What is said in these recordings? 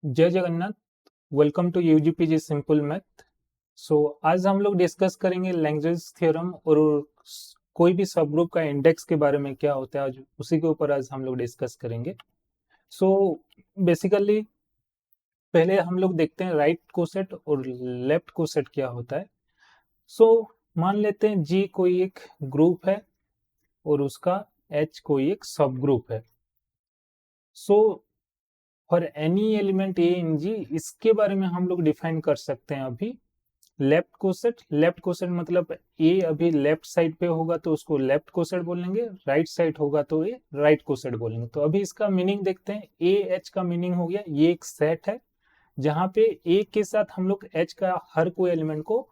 जय Jagannath. Welcome to UGPG simple math. आज हम लोग डिस्कस करेंगे लैग्रेंज थ्योरम और कोई भी सब ग्रुप का इंडेक्स के बारे में क्या होता है, आज उसी के ऊपर आज हम लोग डिस्कस करेंगे। सो बेसिकली पहले हम लोग देखते हैं राइट कोसेट और लेफ्ट कोसेट क्या होता है। मान लेते हैं जी कोई एक ग्रुप है और उसका एच कोई एक सब ग्रुप है। फॉर एनी एलिमेंट ए इन जी, इसके बारे में हम लोग डिफाइन कर सकते हैं अभी लेफ्ट कोसेट मतलब ए अभी लेफ्ट साइड पे होगा तो उसको लेफ्ट कोसेट बोलेंगे, राइट साइड होगा तो ये राइट कोसेट बोलेंगे। तो अभी इसका मीनिंग देखते हैं। ए एच का मीनिंग हो गया, ये एक सेट है जहां पे ए के साथ हम लोग एच का हर कोई एलिमेंट को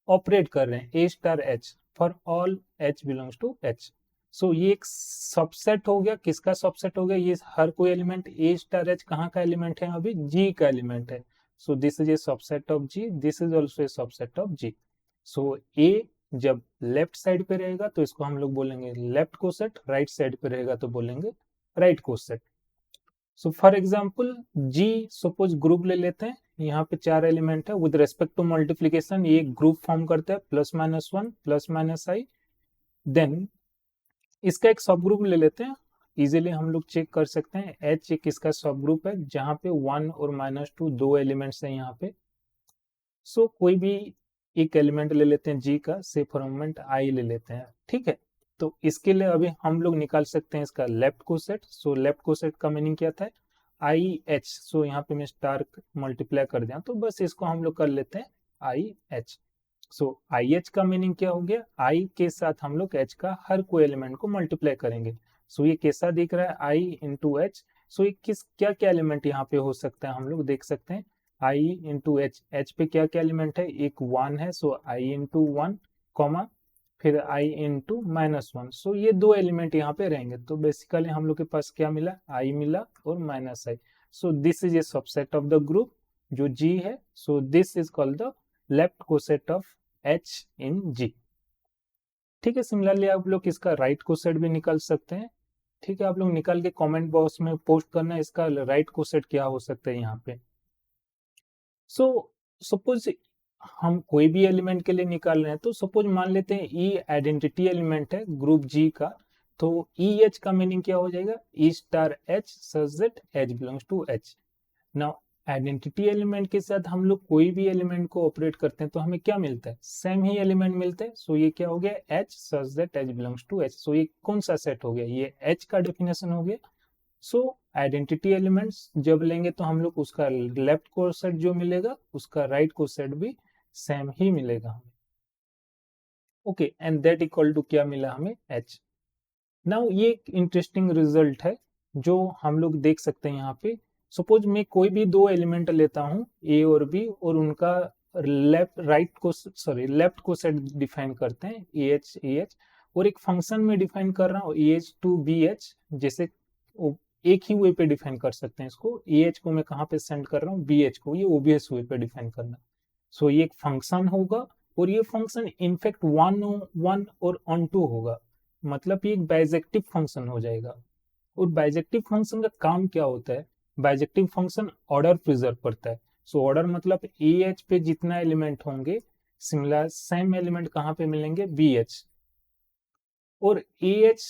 ऑपरेट कर रहे हैं। A star H for all H belongs to H. ये एक सबसेट हो गया। किसका सबसेट हो गया? ये हर कोई एलिमेंट ए स्टार एच कहाँ का एलिमेंट है? अभी जी का एलिमेंट है। So this is a subset of G, this is also a subset of G. A जब लेफ्ट साइड पे रहेगा तो इसको हम लोग बोलेंगे लेफ्ट कोसेट, राइट साइड पे रहेगा तो बोलेंगे right coset. For example g suppose group ले लेते हैं, यहाँ पे 4 एलिमेंट है। विद रेस्पेक्ट टू मल्टीप्लीकेशन ये ग्रुप फॉर्म करता है +-1 +-i। देन इसका एक सब ग्रुप ले लेते हैं, इजीली हम लोग चेक कर सकते हैं। एच एक इसका सब ग्रुप है जहां पे 1 और -2 दो एलिमेंट्स हैं यहाँ पे। कोई भी एक एलिमेंट ले लेते हैं जी का, से फॉर मोमेंट आई ले लेते हैं, ठीक है। तो इसके लिए अभी हम लोग निकाल सकते हैं इसका लेफ्ट कोसेट। लेफ्ट कोसेट का मीनिंग क्या था? I H. यहाँ पे मैं स्टार मल्टीप्लाई कर दिया तो बस इसको हम लोग कर लेते हैं आई एच। आई एच का मीनिंग क्या हो गया? आई के साथ हम लोग एच का हर कोई एलिमेंट को मल्टीप्लाई करेंगे। ये कैसा दिख रहा है? आई इंटू एच। ये किस क्या क्या एलिमेंट यहाँ पे हो सकता है हम लोग देख सकते हैं। आई इंटू एच, एच पे क्या क्या एलिमेंट है? एक 1 है, आई इंटू 1 कॉमा फिर आई इंटू -1। ये दो एलिमेंट यहाँ पे रहेंगे। तो बेसिकली हम लोग के पास क्या मिला? आई मिला और -i। This is a subset of the group जो जी है। This is called the left coset of H in G. ठीक है। सिमिलरली आप लोग इसका राइट कोसेट भी निकाल सकते हैं। ठीक है, आप लोग निकाल के कमेंट बॉक्स में पोस्ट करना इसका राइट कोसेट क्या हो सकता है यहाँ पे। सपोज हम कोई भी एलिमेंट के लिए निकाल रहे हैं तो सपोज मान लेते हैं ई आइडेंटिटी एलिमेंट है ग्रुप जी का। तो ई एच का मीनिंग क्या हो जाएगा? E star H such that H belongs to H. Now identity element के साथ हम लोग कोई भी एलिमेंट को ऑपरेट करते हैं तो हमें क्या मिलता है? सेम ही एलिमेंट मिलते हैं। ये क्या हो गया? H such that H belongs to H. ये कौन सा सेट हो गया? ये एच का डेफिनेशन हो गया। आइडेंटिटी एलिमेंट्स जब लेंगे तो हम लोग उसका लेफ्ट कोसेट जो मिलेगा उसका राइट कोसेट भी सेम ही मिलेगा हमें। Okay, and that equal to क्या मिला हमें? एच। नाउ ये एक इंटरेस्टिंग रिजल्ट है जो हम लोग देख सकते हैं यहाँ पे। सपोज मैं कोई भी दो एलिमेंट लेता हूँ ए और बी और उनका लेफ्ट को सेट डिफाइन करते हैं ए एच और एक फंक्शन में डिफाइन कर रहा हूँ a h to b h. जैसे एक ही वे पे डिफाइन कर सकते हैं इसको। ए एच को मैं कहाँ पे सेंड कर रहा हूँ? बी एच को। ये ओबीएस वे पे डिफाइन करना। ये एक फंक्शन होगा और ये फंक्शन इनफैक्ट वन और ऑन टू होगा, मतलब ये एक बाइजेक्टिव फंक्शन हो जाएगा। और बाइजेक्टिव फंक्शन का काम क्या होता है? बाइजेक्टिव फंक्शन ऑर्डर प्रिजर्व करता है। ऑर्डर मतलब ए एच पे जितना एलिमेंट होंगे सिमिलर सेम एलिमेंट कहाँ पे मिलेंगे? B h. और ए एच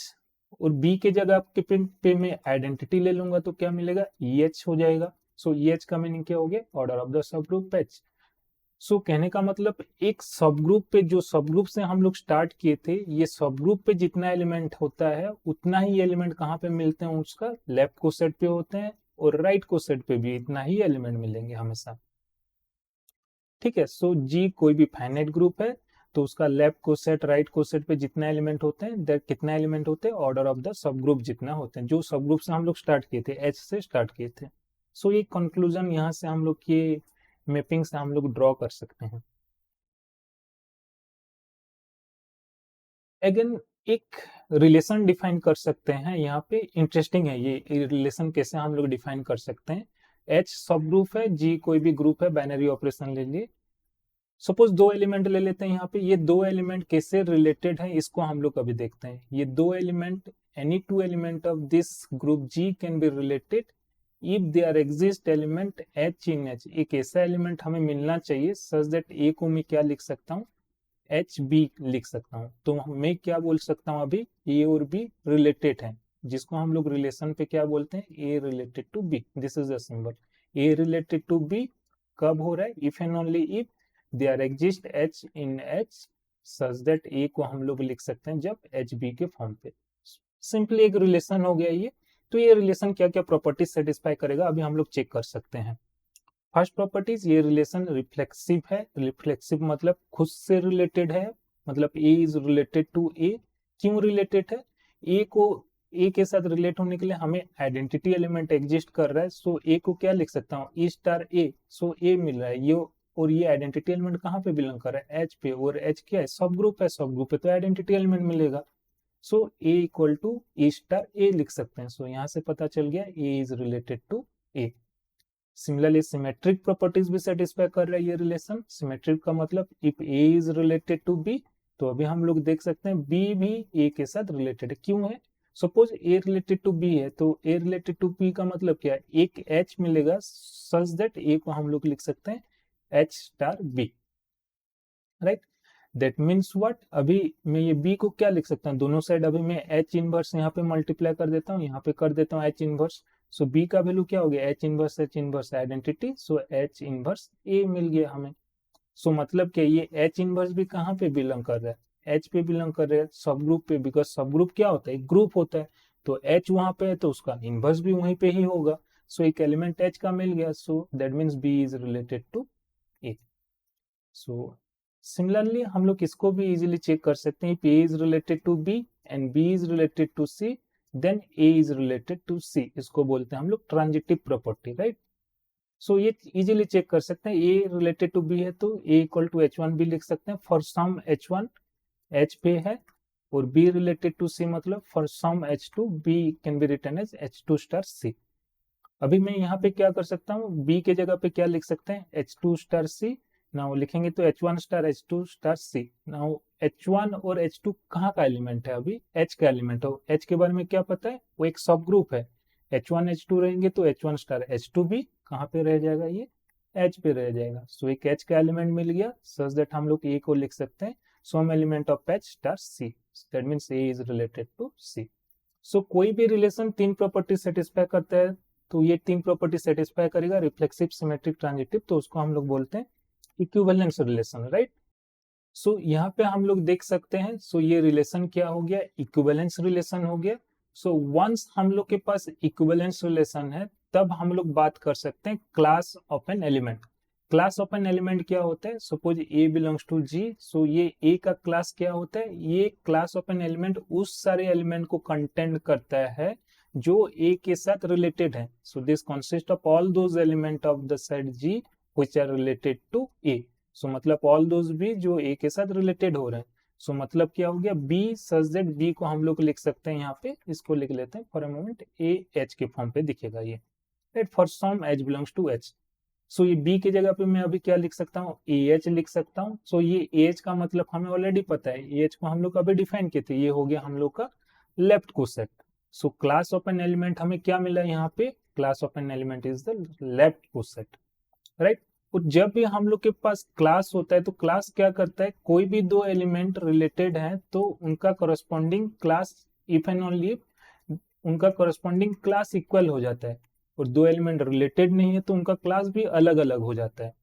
और बी के जगह पे मैं आइडेंटिटी ले लूंगा तो क्या मिलेगा? ई एच हो जाएगा। ई एच का मीनिंग क्या हो गया? Order of the sub group H. कहने का मतलब एक सब ग्रुप पे, जो सब ग्रुप से हम लोग स्टार्ट किए थे, ये सब ग्रुप पे जितना एलिमेंट होता है उतना ही एलिमेंट कहाँ पे मिलते हैं? उसका लेफ्ट को सेट पे होते हैं और राइट को सेट पे भी इतना ही एलिमेंट मिलेंगे हमेशा। ठीक है। जी कोई भी फाइनाइट ग्रुप है तो उसका लेफ्ट को सेट राइट को सेट पे जितना एलिमेंट होते हैं, कितना एलिमेंट होते हैं? Order of the sub group जितना होते हैं, जो सब ग्रुप से हम लोग स्टार्ट किए थे, एच से स्टार्ट किए थे। ये कंक्लूजन यहाँ से हम लोग ये मैपिंग से हम लोग ड्रॉ कर सकते हैं। अगेन एक रिलेशन डिफाइन कर सकते हैं यहाँ पे। इंटरेस्टिंग है ये रिलेशन, कैसे हम लोग डिफाइन कर सकते हैं। एच सब ग्रुप है, जी कोई भी ग्रुप है, बाइनरी ऑपरेशन ले लिए। सपोज दो एलिमेंट ले लेते हैं यहाँ पे। ये दो एलिमेंट कैसे रिलेटेड है इसको हम लोग अभी देखते हैं। ये दो element, any two element of this group g can be related if there exist element h in h, एक ऐसा एलिमेंट हमें मिलना चाहिए सच दैट ए को मैं क्या लिख सकता हूँ, एच बी लिख सकता हूँ। तो मैं क्या बोल सकता हूँ अभी, ए और बी रिलेटेड है, जिसको हम लोग रिलेशन पे क्या बोलते हैं, A related to B. This is the symbol, A related to B कब हो रहा है, if and only if there exist H in H such that A को हम लोग लिख सकते हैं जब एच बी के फॉर्म पे। सिंपली एक रिलेशन हो गया ये। तो ये रिलेशन क्या क्या प्रॉपर्टीज सेटिस्फाई करेगा अभी हम लोग चेक कर सकते हैं। फर्स्ट प्रॉपर्टीज, ये रिलेशन रिफ्लेक्सिव है। रिफ्लेक्सिव मतलब खुद से रिलेटेड है, मतलब ए इज रिलेटेड टू ए। क्यों रिलेटेड है, ए को ए के साथ रिलेट होने के लिए हमें आइडेंटिटी एलिमेंट एग्जिस्ट कर रहा है। सो ए को क्या लिख सकता हूँ, ई स्टार ए। सो ए मिल रहा है ये, और ये आइडेंटिटी एलिमेंट कहाँ पे बिलोंग कर रहा है, एच पे, और एच क्या है, सब ग्रुप है, सब ग्रुप पे तो आइडेंटिटी एलिमेंट मिलेगा। So A equal to E star A लिख सकते हैं। सो यहाँ से पता चल गया A is related to A. Similarly symmetric properties भी सेटिस्फाई कर रहा है ये रिलेशन। सिमेट्रिक का मतलब if A is related to B, तो अभी हम लोग देख सकते हैं बी भी ए के साथ रिलेटेड है। क्यों है, suppose a related to B है, तो ए रिलेटेड टू बी का मतलब क्या है, एक एच मिलेगा सच दैट ए को हम लोग लिख सकते हैं h star b, right. That means what, अभी मैं ये बी को क्या लिख सकता हूँ, दोनों साइड अभी मैं एच इनवर्स यहाँ पे मल्टीप्लाई कर देता हूँ, यहाँ पे कर देता हूँ एच इनवर्स। सो बी का वैल्यू क्या हो गया, H inverse identity. So H inverse A मिल गया हमें। सो मतलब क्या, ये एच इनवर्स भी कहाँ पे बिलोंग कर रहा है, एच पे बिलोंग कर रहा है, सब ग्रुप पे। बिकॉज सब ग्रुप क्या होता है, एक ग्रुप होता है। तो एच वहां पे है तो उसका इनवर्स भी वहीं पे ही होगा। सो एक एलिमेंट एच का मिल गया। So that means B is related to A. So similarly हम लोग इसको भी इजीली चेक कर सकते हैं, A is related to B and B is related to C, then A is related to C. इसको बोलते हैं हम लोग ट्रांजिटिव प्रॉपर्टी, राइट। सो ये इजीली चेक कर सकते हैं, ए रिलेटेड टू बी है तो A equal to H one भी लिख सकते हैं, for some H one H पे है। और बी रिलेटेड टू सी मतलब for some H to B can be written as H two star C. अभी मैं यहाँ पे क्या कर सकता हूँ, बी के जगह पे क्या लिख सकते हैं, H two star C. Now लिखेंगे तो H one star H two star C. Now H one और एच टू कहाँ का एलिमेंट है, अभी एच का एलिमेंट है। एच के बारे में क्या पता है, वो एक सब ग्रुप है। एच वन एच टू रहेंगे तो H one star H to भी कहाँ पे रह जाएगा, ये एच पे रह जाएगा। सो एक एच का एलिमेंट मिल गया सच दैट हम लोग ए को लिख सकते हैं some element of H star C. That means A is related to C. So कोई भी रिलेशन तीन प्रॉपर्टी सेटिस्फाई करता है, तो ये तीन प्रॉपर्टी सेटिस्फाई करेगा, रिफ्लेक्सिव, सिमेट्रिक, ट्रांजिटिव, तो उसको हम लोग बोलते हैं इक्विवेलेंस रिलेशन, राइट। सो यहाँ पे हम लोग देख सकते हैं, सो ये रिलेशन क्या हो गया, इक्विवेलेंस रिलेशन हो गया। सो वंस हम लोग के पास इक्विवेलेंस रिलेशन है, तब हम लोग बात कर सकते हैं class of an element. Class of an element क्या होता है, सपोज ए बिलोंग्स टू जी, सो ये ए का क्लास क्या होता है, ये क्लास ऑफ एन एलिमेंट उस सारे एलिमेंट को कंटेंट करता है जो ए के साथ रिलेटेड है। So this consist of all those element of the set G which are related to A. So मतलब ऑल दोज बी जो ए के साथ रिलेटेड हो रहे हैं। सो मतलब क्या हो गया, बी सच दैट बी को हम लोग लिख सकते हैं, यहाँ पे इसको लिख लेते हैं for a moment, A H के फॉर्म पे दिखेगा ये, right, for some H belongs to H. So ये बी की जगह पे मैं अभी क्या लिख सकता हूँ, ए एच लिख सकता हूँ। सो ये एच का मतलब हमें ऑलरेडी पता है, ए एच को हम लोग अभी डिफाइन किए थे, ये हो गया हम लोग का left coset. So class of an element हमें क्या मिला यहाँ पे, class of an element is the left coset, right. और जब भी हम लोग के पास क्लास होता है तो क्लास क्या करता है, कोई भी दो एलिमेंट रिलेटेड हैं तो उनका corresponding class, if and only उनका करस्पॉन्डिंग क्लास इक्वल हो जाता है। और दो एलिमेंट रिलेटेड नहीं है तो उनका क्लास भी अलग अलग हो जाता है।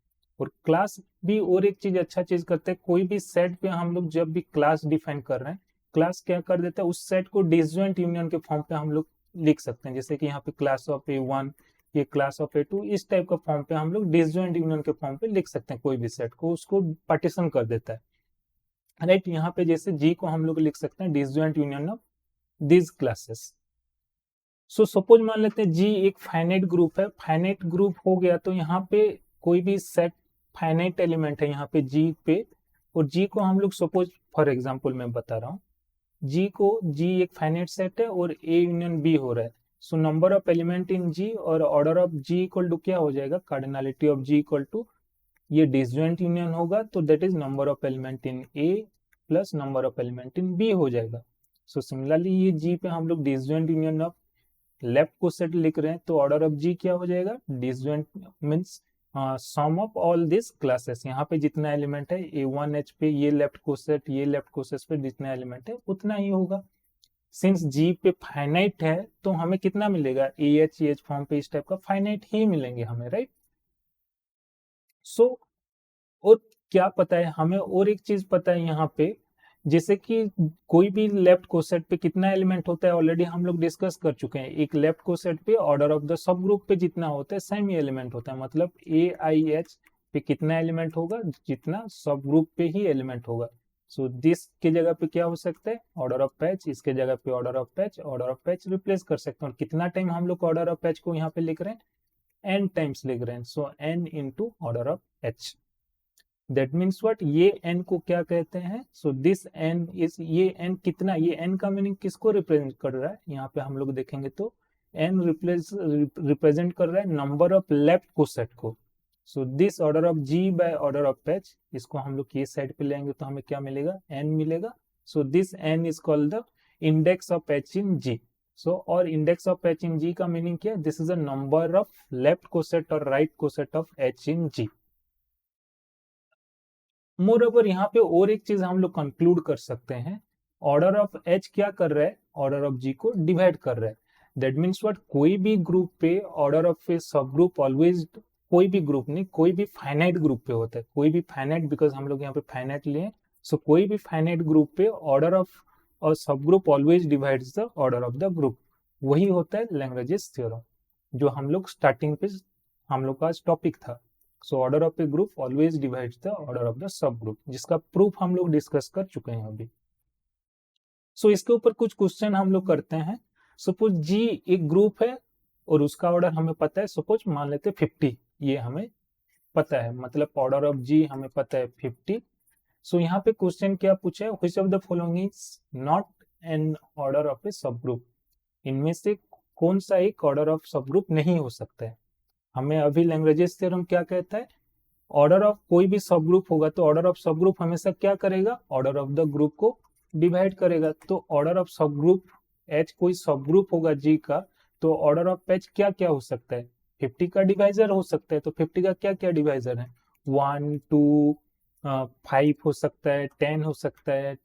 और क्लास भी और एक चीज अच्छा चीज करते हैं, कोई भी सेट पे हम लोग जब भी क्लास डिफाइन कर रहे हैं, क्लास क्या कर देता है, उस सेट को डिसजॉइंट यूनियन के फॉर्म पे हम लोग लिख सकते हैं। जैसे कि यहाँ पे क्लास ऑफ ए वन, ये क्लास ऑफ ए टू, इस टाइप का फॉर्म पे हम लोग डिसजॉइंट यूनियन के फॉर्म पे लिख सकते हैं। कोई भी सेट को उसको पार्टीशन कर देता है, राइट। यहाँ पे जैसे जी को हम लोग लिख सकते हैं disjoint union of this classes. So suppose मान लेते हैं जी एक फाइनाइट ग्रुप है, फाइनाइट ग्रुप हो गया तो यहाँ पे कोई भी सेट फाइनाइट एलिमेंट है यहाँ पे जी पे, और जी को हम लोग सपोज फॉर एग्जांपल मैं बता रहा हूँ, जी एक फाइनाइट सेट है और ए यूनियन बी हो रहा है। So number of element in G और order of G equal to क्या हो जाएगा, cardinality of G equal to ये डिसजॉइंट यूनियन होगा, तो that is number of element in A plus number of element in B हो जाएगा। So similarly ये जी पे हम लोग disjoint union of left coset लिख रहे हैं तो ऑर्डर ऑफ जी क्या हो जाएगा, disjoint means sum of all this classes, यहाँ पे जितना एलिमेंट है A1H पे ये लेफ्ट को सेट, ये लेफ्ट को सेट पे जितना एलिमेंट है उतना ही होगा। सिंस जी पे फाइनाइट है तो हमें कितना मिलेगा, AH फॉर्म पे इस टाइप का फाइनाइट ही मिलेंगे हमें, राइट। सो और क्या पता है हमें, और एक चीज पता है यहाँ पे, जैसे कि कोई भी लेफ्ट कोसेट पे कितना एलिमेंट होता है ऑलरेडी हम लोग डिस्कस कर चुके हैं। एक लेफ्ट कोसेट पे order of the sub group पे जितना होता है सेम ही एलिमेंट होता है, मतलब AIH पे कितना एलिमेंट होगा, जितना सब ग्रुप पे ही एलिमेंट होगा। सो दिस के जगह पे क्या हो सकता है, ऑर्डर ऑफ पैच, इसके जगह पे ऑर्डर ऑफ पैच रिप्लेस कर सकते हैं। और कितना टाइम हम लोग ऑर्डर ऑफ पैच को यहाँ पे लिख रहे हैं, n टाइम्स लिख रहे हैं। सो n into order of h, that means what, ये n को क्या कहते हैं, सो दिस n इज, ये n कितना, ये n का मीनिंग किसको रिप्रेजेंट कर रहा है, यहाँ पे हम लोग देखेंगे तो n रिप्रेजेंट कर रहा है नंबर ऑफ लेफ्ट कोसेट को। So this order of g by order of patch, इसको हम लोग ये साइड पे लेंगे तो हमें क्या मिलेगा, n मिलेगा। So this n is called the index of h in g। So और index of h in g का मीनिंग क्या है, this is a number of left coset और right coset of h in g। Moreover यहाँ पे और एक चीज हम लोग कंक्लूड कर सकते हैं, ऑर्डर ऑफ एच क्या कर रहा है, ऑर्डर ऑफ जी को डिवाइड कर रहा है। दैट मीन्स व्हाट, कोई भी ग्रुप पे ऑर्डर ऑफ ए सब ग्रुप ऑलवेज, कोई भी ग्रुप नहीं, कोई भी फाइनाइट ग्रुप पे होता है, कोई भी फाइनाइट, बिकॉज हम लोग यहाँ पे फाइनाइट लिए, सो कोई भी फाइनाइट ग्रुप पे ऑर्डर ऑफ और सब group always divides the order of the group. वही होता है लैग्रेंजेस थ्योरम, जो हम लोग स्टार्टिंग पे हम लोग का टॉपिक था। So order of A group always divides the order of the sub group, जिसका प्रूफ हम लोग डिस्कस कर चुके हैं अभी। सो इसके ऊपर कुछ क्वेश्चन हम लोग करते हैं। सपोज जी एक ग्रुप है और उसका ऑर्डर हमें पता है, सपोज मान लेते 50, ये हमें पता है, मतलब ऑर्डर ऑफ जी हमें पता है 50। सो यहाँ पे क्वेश्चन क्या पूछा है, which of the following is not an order of a subgroup, इनमें से कौन सा एक ऑर्डर ऑफ सब ग्रुप नहीं हो सकता है। हमें अभी लैग्रेंजेस थ्योरम क्या कहता है, ऑर्डर ऑफ कोई भी सब ग्रुप होगा तो ऑर्डर ऑफ सब ग्रुप हमेशा क्या करेगा, ऑर्डर ऑफ द ग्रुप को डिवाइड करेगा। तो ऑर्डर ऑफ सब ग्रुप एच कोई सब ग्रुप होगा जी का, तो ऑर्डर ऑफ एच क्या क्या हो सकता है, 50 का डिवाइजर हो सकता है। तो 50 का क्या क्या डिवाइजर है, 1 2 5 हो सकता है, 10 हो सकता है,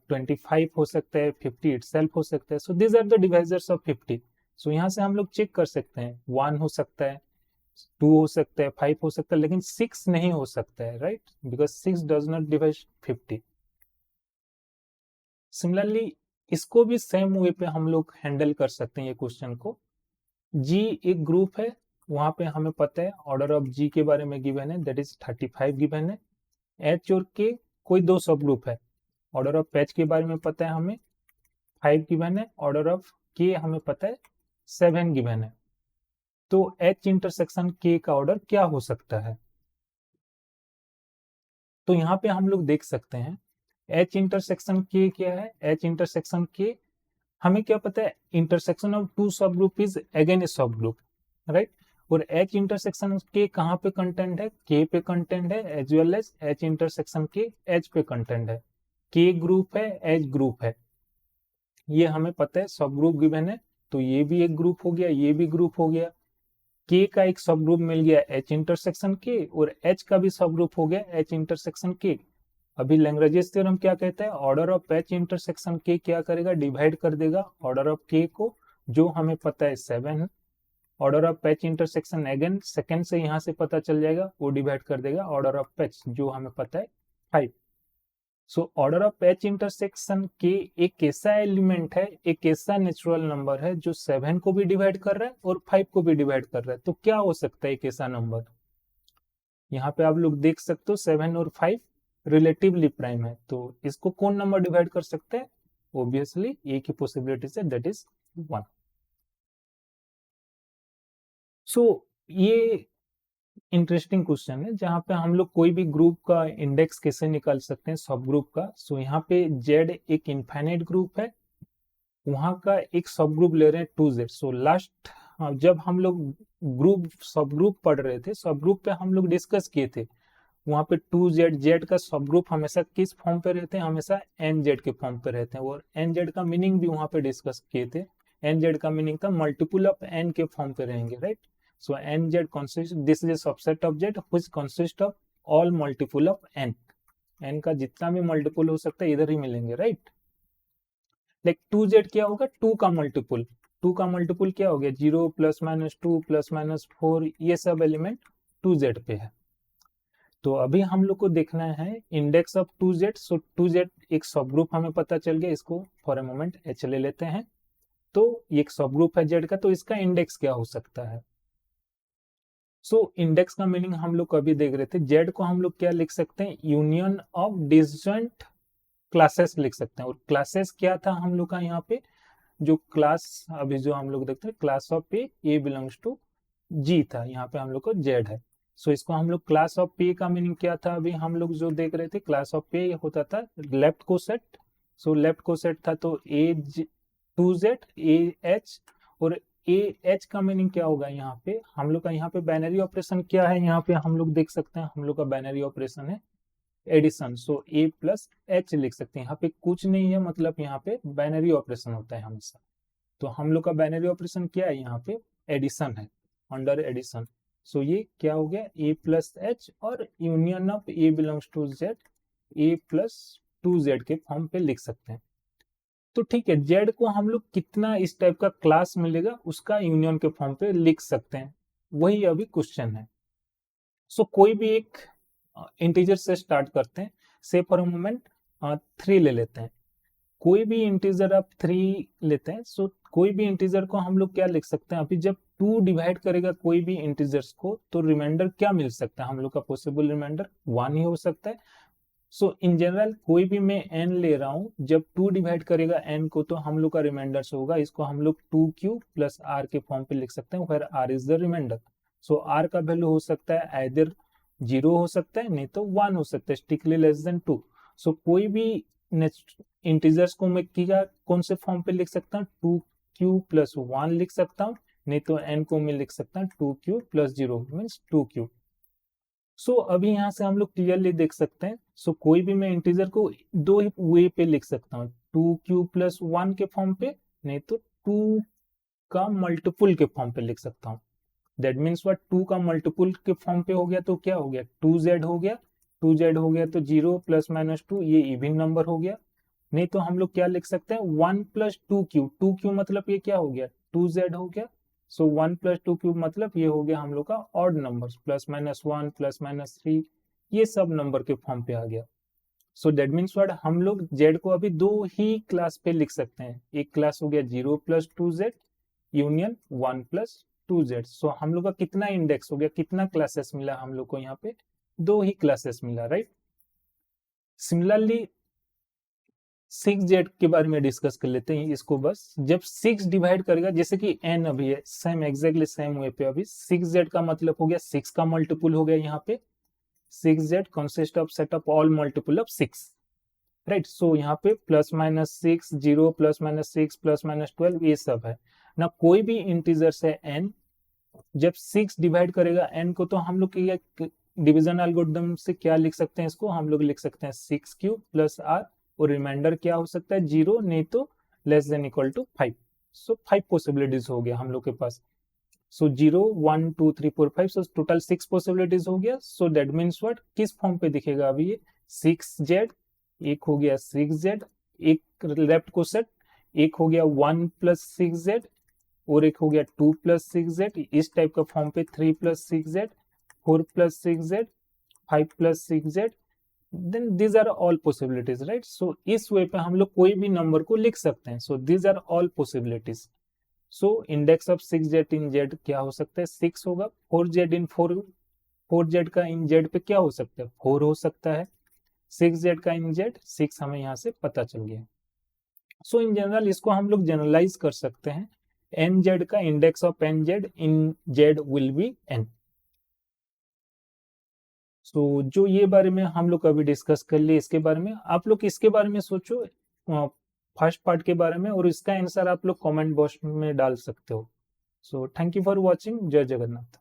25 हो सकता है, 50 इटसेल्फ हो सकता है। So these are the divisors of 50। So यहाँ से हम लोग चेक कर सकते हैं, 1 हो सकता है, 2 हो सकता है, 5 हो सकता है, लेकिन 6 नहीं हो सकता है, right, because 6 does not divide 50। Similarly इसको भी सेम वे पे हम लोग हैंडल कर सकते हैं ये क्वेश्चन को। जी एक ग्रुप है, वहां पे हमें पता है ऑर्डर ऑफ जी के बारे में गिवन है, दैट इज 35 गिवन है। एच और के कोई दो सब ग्रुप है, ऑर्डर ऑफ एच के बारे में पता है हमें 5 गिवन है, ऑर्डर ऑफ के हमें पता है 7 गिवन है। तो एच इंटरसेक्शन के का ऑर्डर क्या हो सकता है, तो यहाँ पे हम लोग देख सकते हैं एच इंटरसेक्शन के क्या है, एच इंटरसेक्शन के हमें क्या पता है, intersection of two subgroup is again a subgroup, right. और एच इंटरसेक्शन के कहाँ पे कंटेंट है, के पे कंटेंट है, as well as h intersection k h पे कंटेंट है। के ग्रुप है, एच ग्रुप है, ये हमें पता है, सब ग्रुप गिवन है, तो ये भी एक ग्रुप हो गया, ये भी ग्रुप हो गया। के का एक सब ग्रुप मिल गया एच इंटरसेक्शन के, और एच का भी सब ग्रुप हो गया एच इंटरसेक्शन के। अभी लैग्रेंजेस थ्योरम क्या कहता है, ऑर्डर ऑफ एच इंटरसेक्शन के क्या करेगा, डिवाइड कर देगा ऑर्डर ऑफ के को, जो हमें पता है 7 है। Order of H intersection again second से यहाँ से पता चल जाएगा, वो डिवाइड कर देगा ऑर्डर ऑफ एच, जो हमें पता है 5। So order of H intersection के एक ऐसा एलिमेंट है, एक ऐसा नेचुरल नंबर है जो 7 को भी डिवाइड कर रहा है और 5 को भी डिवाइड कर रहा है। तो क्या हो सकता है एक ऐसा नंबर, यहाँ पे आप लोग देख सकते हो 7 और 5 रिलेटिवली प्राइम है, तो इसको कौन नंबर डिवाइड कर सकते हैं, ऑब्वियसली ए की पॉसिबिलिटी से, दैट इज 1। सो ये इंटरेस्टिंग क्वेश्चन है, जहाँ पे हम लोग कोई भी ग्रुप का इंडेक्स कैसे निकाल सकते हैं सब ग्रुप का। सो यहाँ पे जेड एक इनफाइनाइट ग्रुप है, वहां का एक सब ग्रुप ले रहे हैं 2z। सो लास्ट जब हम लोग ग्रुप सब ग्रुप पढ़ रहे थे, सब ग्रुप पे हम लोग डिस्कस किए थे, वहां पे 2z, जेड का सब ग्रुप हमेशा किस फॉर्म पे रहते हैं, हमेशा एन जेड के फॉर्म पे रहते हैं, और एन जेड का मीनिंग भी वहां पे डिस्कस किए थे। एन जेड का मीनिंग था मल्टीपल ऑफ एन के फॉर्म पे रहेंगे, right. So n z consist, this is a subset of z which consist of all multiple of n, n का जितना भी मल्टीपल हो सकता है इधर ही मिलेंगे, राइट। लाइक 2z क्या होगा, 2 का मल्टीपल, 2 का मल्टीपल क्या हो गया 0 प्लस माइनस 2 प्लस माइनस 4, ये सब एलिमेंट 2z पे है। तो अभी हम लोग को देखना है index of 2z। So 2z एक सब ग्रुप हमें पता चल गया, इसको फॉर ए मोमेंट h ले लेते हैं। तो ये एक सब ग्रुप है z का, तो इसका इंडेक्स क्या हो सकता है। सो इंडेक्स का मीनिंग हम लोग अभी देख रहे थे, z को हम लोग क्या लिख सकते हैं, यूनियन ऑफ डिस्जॉइंट क्लासेस लिख सकते हैं। और क्लासेस क्या था हम लोग का यहाँ पे, जो क्लास अभी जो हम लोग देखते हैं class of A belongs to G था, यहाँ पे हम लोग को जेड है। सो इसको हम लोग क्लास ऑफ पे का मीनिंग क्या था, अभी हम लोग जो देख रहे थे क्लास ऑफ पे होता था लेफ्ट को सेट। सो लेफ्ट को सेट था तो ए 2z ए एच, और ए एच का मीनिंग क्या होगा यहाँ पे हम लोग का, यहाँ पे बाइनरी ऑपरेशन क्या है, यहाँ पे हम लोग देख सकते हैं हम लोग का बाइनरी ऑपरेशन है एडिशन। सो ए प्लस एच लिख सकते हैं, यहाँ पे कुछ नहीं है, मतलब यहाँ पे बाइनरी ऑपरेशन होता है हमेशा। तो हम लोग का बाइनरी ऑपरेशन क्या है, यहाँ पे एडिशन है, अंडर एडिशन। सो ये क्या हो गया ए प्लस एच, और union of A belongs to z a plus 2z के फॉर्म पे लिख सकते हैं। तो ठीक है, जेड को हम लोग कितना इस टाइप का क्लास मिलेगा उसका यूनियन के फॉर्म पे लिख सकते हैं, वही अभी क्वेश्चन है। सो कोई भी एक इंटीजर से स्टार्ट करते हैं, से फॉर अ मोमेंट 3 ले लेते हैं, कोई भी इंटीजर आप 3 लेते हैं। सो कोई भी इंटीजर को हम लोग क्या लिख सकते हैं, अभी जब 2 डिवाइड करेगा कोई भी इंटीजर्स को तो रिमाइंडर क्या मिल सकता है हम लोग का, पॉसिबल रिमाइंडर 1 ही हो सकता है। सो इन जनरल कोई भी मैं n ले रहा हूं, जब 2 डिवाइड करेगा n को तो हम लोग का रिमाइंडर होगा, इसको हम लोग 2q प्लस r के फॉर्म पे लिख सकते हैं, where r is the remainder. So r का वैल्यू हो सकता है आइदर 0 हो सकता है, नहीं तो 1 हो सकता है, स्ट्रिक्टली लेस देन 2। सो कोई भी इंटीजर्स को मैं क्या कौन से फॉर्म पे लिख सकता हूँ, 2q प्लस 1 लिख सकता हूँ, नहीं तो n को मैं लिख सकता हूँ 2q प्लस 0 मीन्स 2q। सो अभी यहाँ से हम लोग क्लियरली देख सकते हैं, सो कोई भी मैं इंटीजर को दो ही वे पे लिख सकता हूँ, 2q प्लस 1 के फॉर्म पे, नहीं तो 2 का मल्टीपल के फॉर्म पे लिख सकता हूँ। दैट मीन्स व्हाट, 2 का मल्टीपल के फॉर्म पे हो गया तो क्या हो गया 2z हो गया, 2z हो गया तो 0 प्लस माइनस 2 ये इवन नंबर हो गया। नहीं तो हम लोग क्या लिख सकते हैं 1 प्लस 2q, 2q मतलब ये क्या हो गया 2z हो गया। सो 1 प्लस 2q मतलब ये हो गया हम लोग का odd number, plus minus 1 plus minus 3 ये सब नंबर के फॉर्म पे आ गया। सो दैट मीन्स व्हाट, हम लोग z को अभी 2 ही क्लास पे लिख सकते हैं, एक क्लास हो गया 0 plus 2z union 1 plus 2z। सो हम लोग का कितना इंडेक्स हो गया, कितना क्लासेस मिला हम लोग को, यहाँ पे 2 ही क्लासेस मिला, राइट। सिमिलरली 6z के बारे में डिस्कस कर लेते हैं इसको, बस जब 6 डिवाइड करेगा, जैसे कि n अभी है सेम एग्जैक्टली सेम वे पे, अभी 6z का मतलब हो गया 6 का मल्टीपल हो गया, यहाँ पे 6z consist of set of all multiple of 6, right. So यहाँ पे plus minus 6 0 plus minus 6 plus minus 12 ये सब है ना। कोई भी इंटीजर से n जब 6 डिवाइड करेगा n को तो हम लोग डिवीजन एल्गोरिथम से क्या लिख सकते हैं, इसको हम लोग लिख सकते हैं 6q प्लस r, और रिमाइंडर क्या हो सकता है 0, नहीं तो less than equal to 5। So 5 possibilities हो गया हम लोग के पास। सो 0 1 2 3 4 5, सो टोटल 6 पॉसिबिलिटीज हो गया। सो दैट मीन्स व्हाट, किस फॉर्म पे दिखेगा अभी ये 6z, एक हो गया 6z, एक लेफ्ट को सेट, एक हो गया 1 प्लस 6z, और एक हो गया 2 प्लस 6z, इस टाइप का फॉर्म पे 3 plus 6z, 4 plus 6z, 5 plus 6z, then these are all possibilities, right। so इस वे पे हम लोग कोई भी नंबर को लिख सकते हैं। so these are all possibilities। so index of 6z in z क्या हो सकता है 6 होगा, 4z in 4z का इन z पे क्या हो सकता है 4 हो सकता है, 6z का इन z 6 हमें यहाँ से पता चल गया। सो इन जनरल इसको हम लोग जनरलाइज कर सकते हैं, nz का index of nz in z will be n। तो जो ये बारे में हम लोग अभी डिस्कस कर लिए, इसके बारे में आप लोग इसके बारे में सोचो फर्स्ट पार्ट के बारे में, और इसका आंसर आप लोग कमेंट बॉक्स में डाल सकते हो। So thank you for watching, जय जगन्नाथ।